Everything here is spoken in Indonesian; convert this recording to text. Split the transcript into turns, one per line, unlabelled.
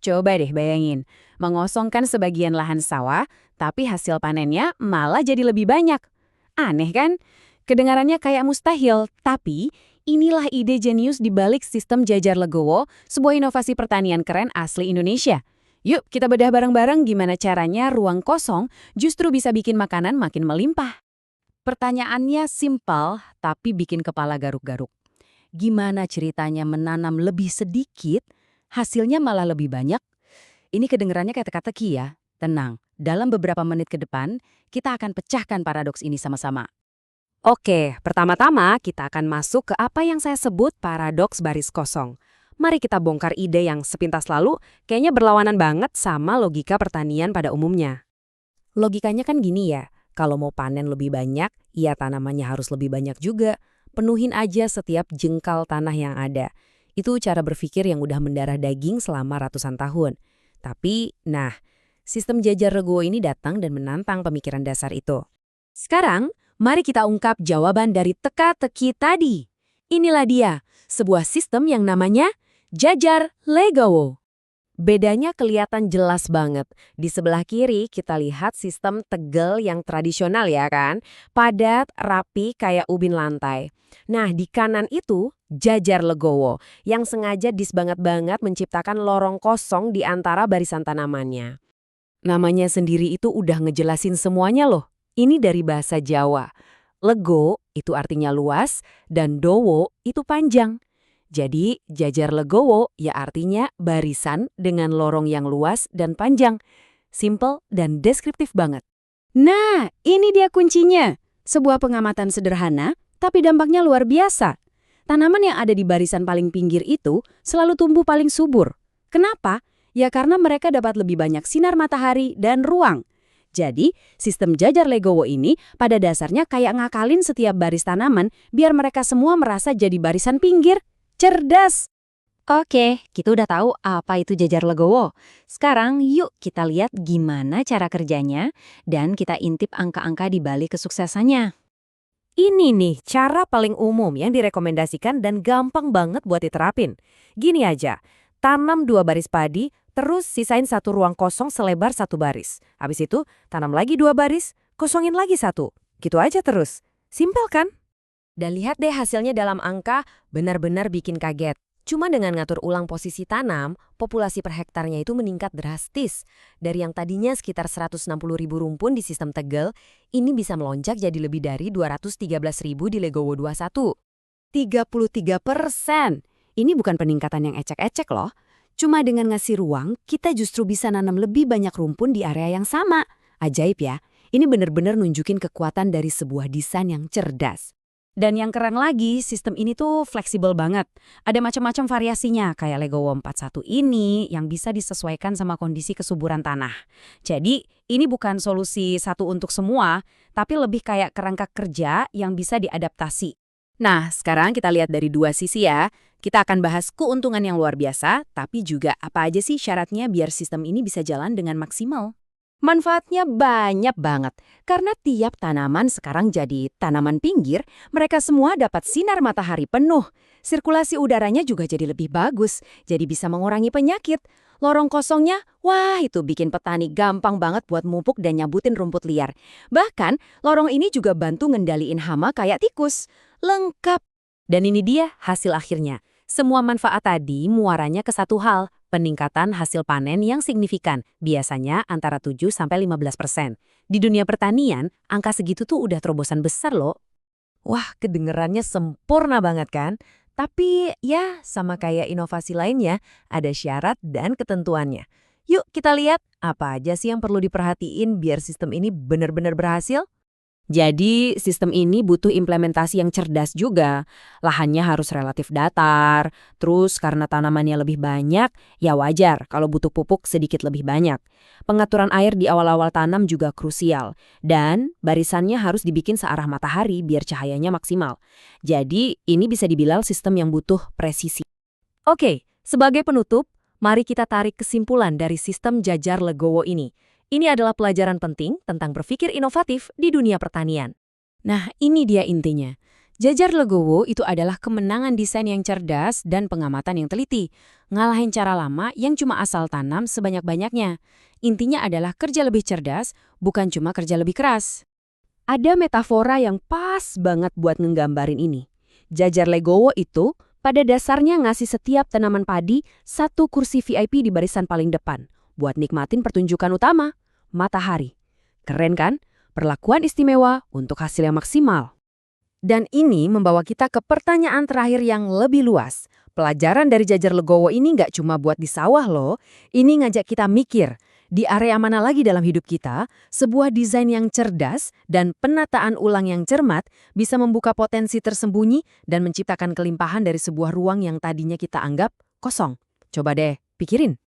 Coba deh bayangin, mengosongkan sebagian lahan sawah, tapi hasil panennya malah jadi lebih banyak. Aneh kan? Kedengarannya kayak mustahil, tapi inilah ide jenius di balik sistem jajar legowo, sebuah inovasi pertanian keren asli Indonesia. Yuk kita bedah bareng-bareng gimana caranya ruang kosong justru bisa bikin makanan makin melimpah. Pertanyaannya simpel, tapi bikin kepala garuk-garuk. Gimana ceritanya menanam lebih sedikit, hasilnya malah lebih banyak? Ini kedengarannya kayak teka-teki ya. Tenang, dalam beberapa menit ke depan, kita akan pecahkan paradoks ini sama-sama. Oke, pertama-tama kita akan masuk ke apa yang saya sebut paradoks baris kosong. Mari kita bongkar ide yang sepintas lalu kayaknya berlawanan banget sama logika pertanian pada umumnya. Logikanya kan gini ya, kalau mau panen lebih banyak, ya tanamannya harus lebih banyak juga. Penuhin aja setiap jengkal tanah yang ada. Itu cara berpikir yang udah mendarah daging selama ratusan tahun. Tapi, sistem jajar legowo ini datang dan menantang pemikiran dasar itu. Sekarang, mari kita ungkap jawaban dari teka-teki tadi. Inilah dia, sebuah sistem yang namanya jajar legowo. Bedanya kelihatan jelas banget. Di sebelah kiri kita lihat sistem tegel yang tradisional ya kan, padat, rapi kayak ubin lantai. Nah di kanan itu jajar legowo yang sengaja disbanget-banget menciptakan lorong kosong di antara barisan tanamannya. Namanya sendiri itu udah ngejelasin semuanya loh. Ini dari bahasa Jawa. Lego itu artinya luas dan dowo itu panjang. Jadi, jajar legowo ya artinya barisan dengan lorong yang luas dan panjang. Simple dan deskriptif banget. Nah, ini dia kuncinya. Sebuah pengamatan sederhana, tapi dampaknya luar biasa. Tanaman yang ada di barisan paling pinggir itu selalu tumbuh paling subur. Kenapa? Ya karena mereka dapat lebih banyak sinar matahari dan ruang. Jadi, sistem jajar legowo ini pada dasarnya kayak ngakalin setiap baris tanaman biar mereka semua merasa jadi barisan pinggir. Cerdas! Oke, kita udah tahu apa itu jajar legowo. Sekarang yuk kita lihat gimana cara kerjanya dan kita intip angka-angka di balik kesuksesannya. Ini nih cara paling umum yang direkomendasikan dan gampang banget buat diterapin. Gini aja, tanam 2 baris padi, terus sisain 1 ruang kosong selebar 1 baris. Habis itu tanam lagi 2 baris, kosongin lagi 1. Gitu aja terus. Simpel kan? Dan lihat deh hasilnya dalam angka benar-benar bikin kaget. Cuma dengan ngatur ulang posisi tanam, populasi per hektarnya itu meningkat drastis. Dari yang tadinya sekitar 160.000 rumpun di sistem tegel, ini bisa melonjak jadi lebih dari 213.000 di Legowo 21. 33%! Ini bukan peningkatan yang ecek-ecek loh. Cuma dengan ngasih ruang, kita justru bisa nanam lebih banyak rumpun di area yang sama. Ajaib ya, ini benar-benar nunjukin kekuatan dari sebuah desain yang cerdas. Dan yang keren lagi, sistem ini tuh fleksibel banget. Ada macam-macam variasinya, kayak Legowo 41 ini yang bisa disesuaikan sama kondisi kesuburan tanah. Jadi, ini bukan solusi satu untuk semua, tapi lebih kayak kerangka kerja yang bisa diadaptasi. Nah, sekarang kita lihat dari 2 sisi ya. Kita akan bahas keuntungan yang luar biasa, tapi juga apa aja sih syaratnya biar sistem ini bisa jalan dengan maksimal. Manfaatnya banyak banget, karena tiap tanaman sekarang jadi tanaman pinggir, mereka semua dapat sinar matahari penuh. Sirkulasi udaranya juga jadi lebih bagus, jadi bisa mengurangi penyakit. Lorong kosongnya, wah itu bikin petani gampang banget buat mupuk dan nyabutin rumput liar. Bahkan, lorong ini juga bantu ngendaliin hama kayak tikus. Lengkap. Dan ini dia hasil akhirnya. Semua manfaat tadi muaranya ke satu hal, peningkatan hasil panen yang signifikan, biasanya antara 7–15%. Di dunia pertanian, angka segitu tuh udah terobosan besar loh. Wah, kedengerannya sempurna banget kan? Tapi ya, sama kayak inovasi lainnya, ada syarat dan ketentuannya. Yuk kita lihat apa aja sih yang perlu diperhatiin biar sistem ini benar-benar berhasil. Jadi, sistem ini butuh implementasi yang cerdas juga. Lahannya harus relatif datar, terus karena tanamannya lebih banyak, ya wajar kalau butuh pupuk sedikit lebih banyak. Pengaturan air di awal-awal tanam juga krusial, dan barisannya harus dibikin searah matahari biar cahayanya maksimal. Jadi, ini bisa dibilang sistem yang butuh presisi. Oke, sebagai penutup, mari kita tarik kesimpulan dari sistem jajar legowo ini. Ini adalah pelajaran penting tentang berpikir inovatif di dunia pertanian. Nah, ini dia intinya. Jajar Legowo itu adalah kemenangan desain yang cerdas dan pengamatan yang teliti. Ngalahin cara lama yang cuma asal tanam sebanyak-banyaknya. Intinya adalah kerja lebih cerdas, bukan cuma kerja lebih keras.
Ada metafora yang pas banget buat nggambarin ini. Jajar Legowo itu pada dasarnya ngasih setiap tanaman padi satu kursi VIP di barisan paling depan buat nikmatin pertunjukan utama, matahari. Keren kan? Perlakuan istimewa untuk hasil yang maksimal. Dan ini membawa kita ke pertanyaan terakhir yang lebih luas. Pelajaran dari Jajar Legowo ini nggak cuma buat di sawah loh, ini ngajak kita mikir, di area mana lagi dalam hidup kita, sebuah desain yang cerdas dan penataan ulang yang cermat bisa membuka potensi tersembunyi dan menciptakan kelimpahan dari sebuah ruang yang tadinya kita anggap kosong. Coba deh, pikirin.